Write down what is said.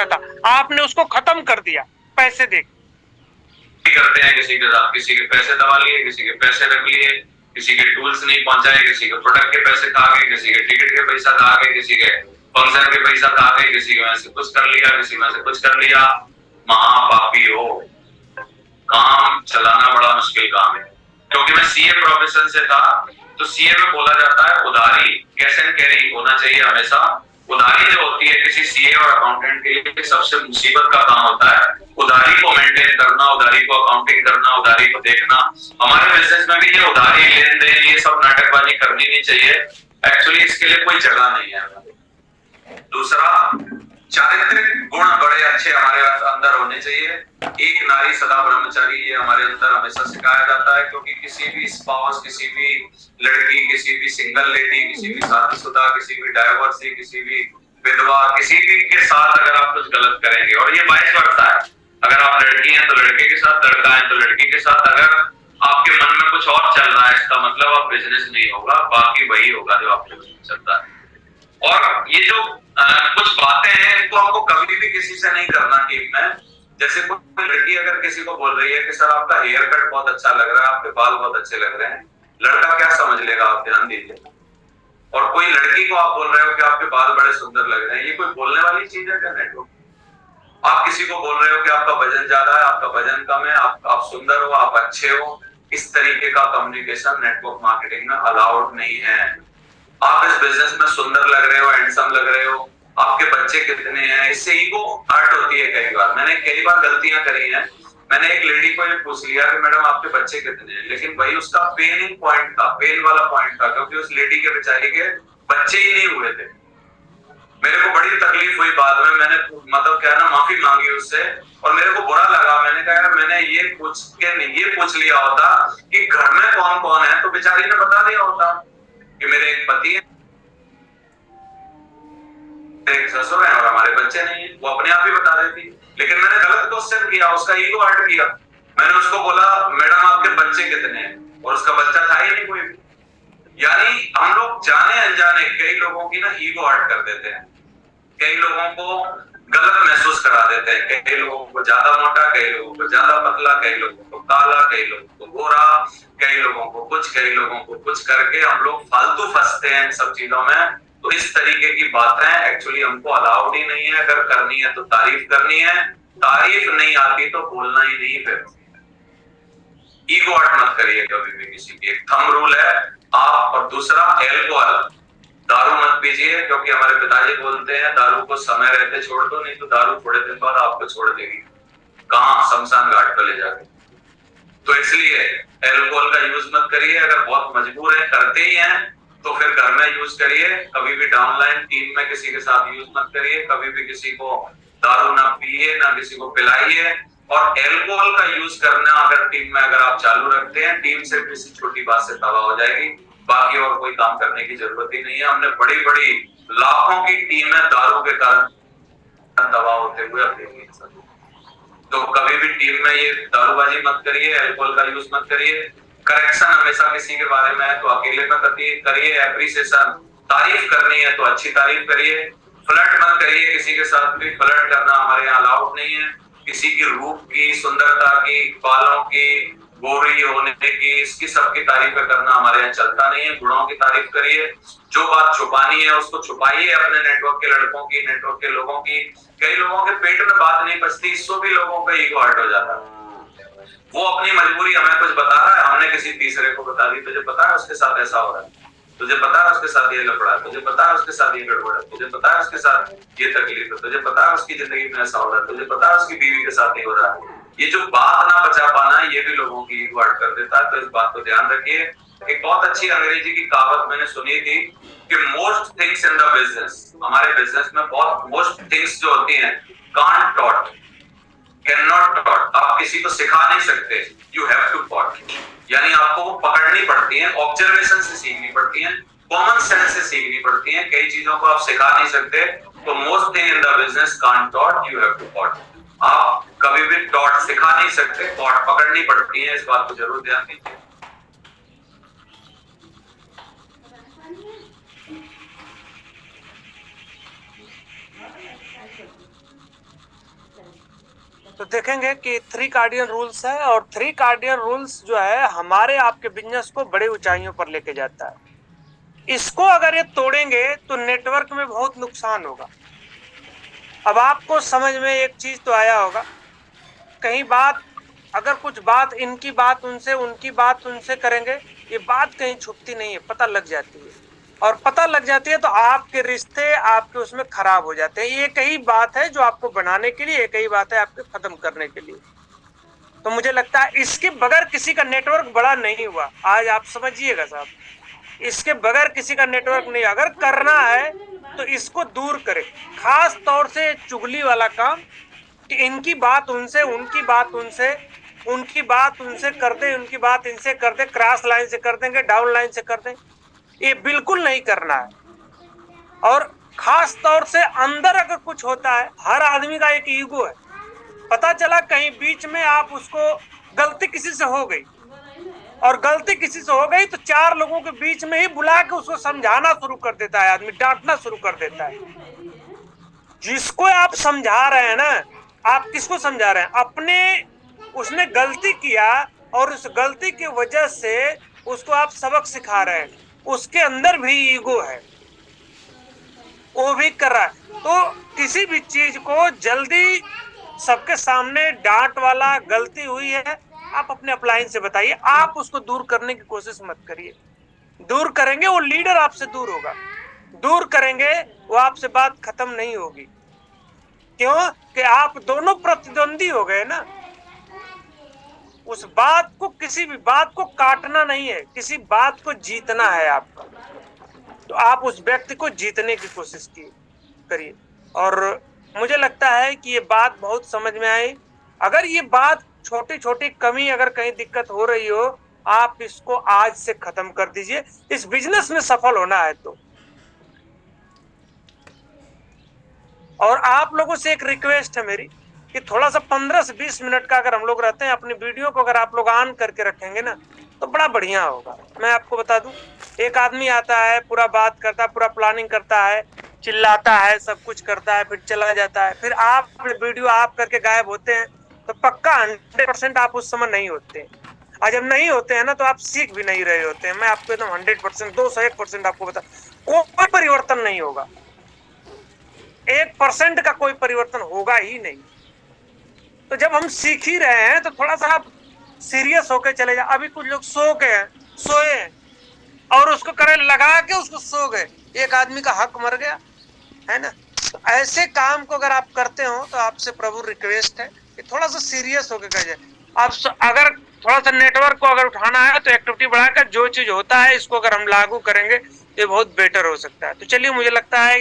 सकता था, आपने उसको खत्म कर दिया पैसे दे करते हैं। किसी के साथ किसी के पैसे दबा लिए, किसी के पैसे रख लिए, किसी के टूल्स नहीं पहुंचाए, किसी के प्रोडक्ट के पैसे खा गए, किसी के टिकट के पैसा खा गए, किसी के फंक्शन के पैसा खा गए, किसी में से कुछ कर लिया, किसी में से कुछ कर लिया। महापापी हो। काम चलाना बड़ा मुश्किल काम है। क्योंकि मैं सीए प्रोफेशन से था, तो सीए में बोला जाता है उधारी कैश एंड कैरी होना चाहिए हमेशा। उधारी जो होती है किसी सीए और अकाउंटेंट के लिए सबसे मुसीबत का काम होता है। उधारी को मेंटेन करना, उधारी को अकाउंटिंग करना, उधारी को देखना। हमारे बिजनेस में भी ये उधारी लेन देन ये सब नाटकबाजी करनी नहीं चाहिए। एक्चुअली इसके लिए कोई जगह नहीं है। दूसरा, चारित्रिक गुण बड़े अच्छे हमारे अंदर होने चाहिए। एक नारी सदा ब्रह्मचारी, ये हमारे अंदर हमेशा सिखाया जाता है। क्योंकि किसी भी स्पाउस, किसी भी लड़की, किसी भी सिंगल लेडी, किसी भी शादीशुदा, किसी भी डाइवोर्सी, किसी भी विधवा, किसी भी के साथ अगर आप कुछ गलत करेंगे, और ये वाइस वर्सा है, अगर आप लड़की हैं तो लड़के के साथ, लड़का है तो लड़की के साथ, अगर आपके मन में कुछ और चल रहा है, इसका मतलब आप बिजनेस नहीं होगा, बाकी वही होगा जो आपके मन में चलता है। और ये जो कुछ बातें हैं, इनको आपको कभी भी किसी से नहीं करना टीम में। जैसे कोई लड़की अगर किसी को बोल रही है कि सर आपका हेयर कट बहुत अच्छा लग रहा है, आपके बाल बहुत अच्छे लग रहे हैं, लड़का क्या समझ लेगा, आप ध्यान दीजिए। और कोई लड़की को आप बोल रहे हो कि आपके बाल बड़े सुंदर लग रहे हैं, ये कोई बोलने वाली चीज है क्या नेटवर्क? आप किसी को बोल रहे हो कि आपका वजन ज्यादा है, आपका वजन कम है, आप सुंदर हो, आप अच्छे हो, इस तरीके का कम्युनिकेशन नेटवर्क मार्केटिंग में अलाउड नहीं है। आप इस बिजनेस में सुंदर लग रहे हो, हैंडसम लग रहे हो, आपके बच्चे कितने हैं, इससे ईगो हर्ट होती है। कई बार मैंने कई बार गलतियां करी हैं। मैंने एक लेडी को ये पूछ लिया कि मैडम आपके बच्चे कितने हैं, लेकिन वही उसका पेनिंग पॉइंट था, पेन वाला पॉइंट था, क्योंकि उस लेडी के बेचारी के बच्चे ही नहीं हुए थे। मेरे को बड़ी तकलीफ हुई बाद में, मैंने मतलब क्या ना माफी मांगी उससे, और मेरे को बुरा लगा। मैंने कहा यार मैंने ये पूछ लिया होता कि घर में कौन कौन है, तो बेचारी ने बता दिया होता कि मेरे एक पति है, एक ससुर है और हमारे बच्चे नहीं है, वो अपने आप ही बता देती। लेकिन मैंने गलत क्वेश्चन किया, उसका ईगो हर्ट किया। मैंने उसको बोला मैडम आपके बच्चे कितने हैं, और उसका बच्चा था ही नहीं कोई भी। यानी हम लोग जाने अनजाने कई लोगों की ना ईगो हर्ट कर देते हैं, कई लोगों को गलत महसूस करा देते हैं, कई लोगों को ज्यादा मोटा, कई लोगों को ज्यादा पतला, कई लोगों को काला, कई लोगों को गोरा, कई लोगों को कुछ, कई लोगों को कुछ करके हम लोग फालतू फंसते हैं इन सब चीजों में। तो इस तरीके की बातें एक्चुअली हमको अलाउड ही नहीं है। अगर करनी है तो तारीफ करनी है, तारीफ नहीं आती तो बोलना ही नहीं। फिर ईगो हर्ट मत करिए कभी भी किसी की। एक थंब रूल है आप। और दूसरा, एल्कोहल, दारू मत पीजिए, क्योंकि हमारे पिताजी बोलते हैं दारू को समय रहते छोड़ दो, नहीं तो दारू थोड़े दिन बाद आपको छोड़ देगी, कहां, शमशान घाट पर ले जाके। तो इसलिए एल्कोहल का यूज मत करिए। अगर बहुत मजबूर है, करते ही हैं, तो फिर घर में यूज करिए। कभी भी डाउनलाइन टीम में किसी के साथ यूज मत करिए। कभी भी किसी को दारू ना पिए, ना किसी को पिलाइए। और एल्कोहल का यूज करना अगर टीम में अगर आप चालू रखते हैं, टीम से किसी छोटी बात से तबाह हो जाएगी। बाकी और कोई काम करने की जरूरत ही नहीं है। हमने बड़ी बड़ी लाखों की टीमें दारू के कारण तबाह होते हुए अब देखी। तो कभी भी टीम में ये दारूबाजी मत करिए, अल्कोहल का यूज मत करिए। करेक्शन हमेशा किसी के बारे में है तो अकेले में करिए। एप्रिसिएशन, तारीफ करनी है तो अच्छी तारीफ करिए। फ्लर्ट मत करिए किसी के साथ भी, फ्लर्ट करना हमारे यहाँ अलाउड नहीं है। किसी की रूप की, सुंदरता की, बालों की, गोरी होने की, इसकी सबकी तारीफ करना हमारे यहाँ चलता नहीं है। गुणों की तारीफ करिए। जो बात छुपानी है उसको छुपाइए अपने नेटवर्क के लड़कों की, नेटवर्क के लोगों की। कई लोगों के पेट में बात नहीं पचती, इससे भी लोगों का ईगो हर्ट हो जाता है। वो अपनी मजबूरी हमें कुछ बता रहा है, हमने किसी तीसरे को बता दी, तुझे पता है उसके साथ ऐसा हो रहा है, तुझे पता है उसके साथ ये लफड़ा है, तुझे पता है उसके साथ ये गड़बड़ है, तुझे पता है उसके साथ ये तकलीफ है, तुझे पता है उसकी जिंदगी में ऐसा हो रहा है, तुझे पता है उसकी बीवी के साथ नहीं हो रहा है। ये जो बात ना बचा पाना है, ये भी लोगों की ईगो हर्ट कर देता है। तो इस बात को ध्यान रखिए। एक बहुत अच्छी अंग्रेजी की कहावत मैंने सुनी थी कि most things in the business, हमारे बिजनेस में बहुत मोस्ट थिंग्स जो होती हैं, can't taught, can not taught, आप किसी को सिखा नहीं सकते, यू हैव टू टॉट। यानी आपको वो पकड़नी पड़ती है, ऑब्जर्वेशन से सीखनी पड़ती है, कॉमन सेंस से सीखनी पड़ती है। कई चीजों को आप सिखा नहीं सकते। तो most thing in the business can't taught, you have to taught. आप कभी भी टॉट सिखा नहीं सकते, टॉट पकड़नी पड़ती है। इस बात को जरूर ध्यान दीजिए। तो देखेंगे कि 3 कार्डियन रूल्स है, और 3 कार्डियन रूल्स जो है हमारे आपके बिजनेस को बड़ी ऊंचाइयों पर लेके जाता है। इसको अगर ये तोड़ेंगे तो नेटवर्क में बहुत नुकसान होगा। अब आपको समझ में एक चीज तो आया होगा, कहीं बात अगर कुछ बात इनकी बात उनसे उनकी बात उनसे करेंगे, ये बात कहीं छुपती नहीं है, पता लग जाती है, और पता लग जाती है तो आपके रिश्ते आपके उसमें खराब हो जाते हैं। ये कई बात है जो आपको बनाने के लिए, एक ही बात है आपके खत्म करने के लिए। तो मुझे लगता है इसके बगैर किसी का नेटवर्क बड़ा नहीं हुआ, आज आप समझिएगा साहब, इसके बगैर किसी का नेटवर्क नहीं। अगर करना है तो इसको दूर करें, खास तौर से चुगली वाला काम, कि इनकी बात उनसे उनकी बात उनसे उनकी बात उनसे कर दे, उनकी बात इनसे कर दे, क्रॉस लाइन से कर देंगे, डाउन लाइन से कर दें, ये बिल्कुल नहीं करना है। और खास तौर से अंदर अगर कुछ होता है, हर आदमी का एक ईगो है, पता चला कहीं बीच में आप उसको गलती किसी से हो गई, और गलती किसी से हो गई तो 4 लोगों के बीच में ही बुला के उसको समझाना शुरू कर देता है, आदमी डांटना शुरू कर देता है। जिसको आप समझा रहे हैं ना, आप किसको समझा रहे हैं? अपने, उसने गलती किया और उस गलती की वजह से उसको आप सबक सिखा रहे हैं, उसके अंदर भी ईगो है, वो भी कर रहा है। तो किसी भी चीज को जल्दी सबके सामने डांट वाला, गलती हुई है, आप अपने अपलाइन से बताइए, आप उसको दूर करने की कोशिश मत करिए। दूर करेंगे वो लीडर आपसे दूर होगा, दूर करेंगे वो आपसे बात खत्म नहीं होगी। क्यों? कि आप दोनों प्रतिद्वंदी हो गए ना। उस बात को, किसी भी बात को काटना नहीं है, किसी बात को जीतना है आपका, तो आप उस व्यक्ति को जीतने की कोशिश करिए। और मुझे लगता है कि ये बात बहुत समझ में आई। अगर ये बात छोटी छोटी कमी, अगर कहीं दिक्कत हो रही हो, आप इसको आज से खत्म कर दीजिए, इस बिजनेस में सफल होना है तो। और आप लोगों से एक रिक्वेस्ट है मेरी कि थोड़ा सा 15 से 20 मिनट का अगर हम लोग रहते हैं, अपनी वीडियो को अगर आप लोग ऑन करके रखेंगे ना, तो बड़ा बढ़िया होगा। मैं आपको बता दूं, एक आदमी आता है, पूरा बात करता है, पूरा प्लानिंग करता है, चिल्लाता है, सब कुछ करता है, फिर चला जाता है, फिर आप वीडियो ऑफ करके गायब होते हैं, तो पक्का 100% आप उस समय नहीं होते। और जब नहीं होते हैं ना, तो आप सीख भी नहीं रहे होते हैं। मैं आपको एकदम 100%, 201% आपको बता, कोई परिवर्तन नहीं होगा, 1% का कोई परिवर्तन होगा ही नहीं। तो जब हम सीख ही रहे हैं तो थोड़ा सा आप सीरियस होकर चले जाए। अभी कुछ लोग सोए हैं और उसको करंट लगा के उसको सो गए, एक आदमी का हक मर गया, है ना। तो ऐसे काम को अगर आप करते हो तो आपसे प्रभु रिक्वेस्ट है कि थोड़ा सा सीरियस होकर कर जाए। आप अगर थोड़ा सा नेटवर्क को अगर उठाना है तो एक्टिविटी बढ़ाकर जो चीज होता है इसको अगर हम लागू करेंगे, ये बहुत बेटर हो सकता है। तो चलिए, मुझे लगता है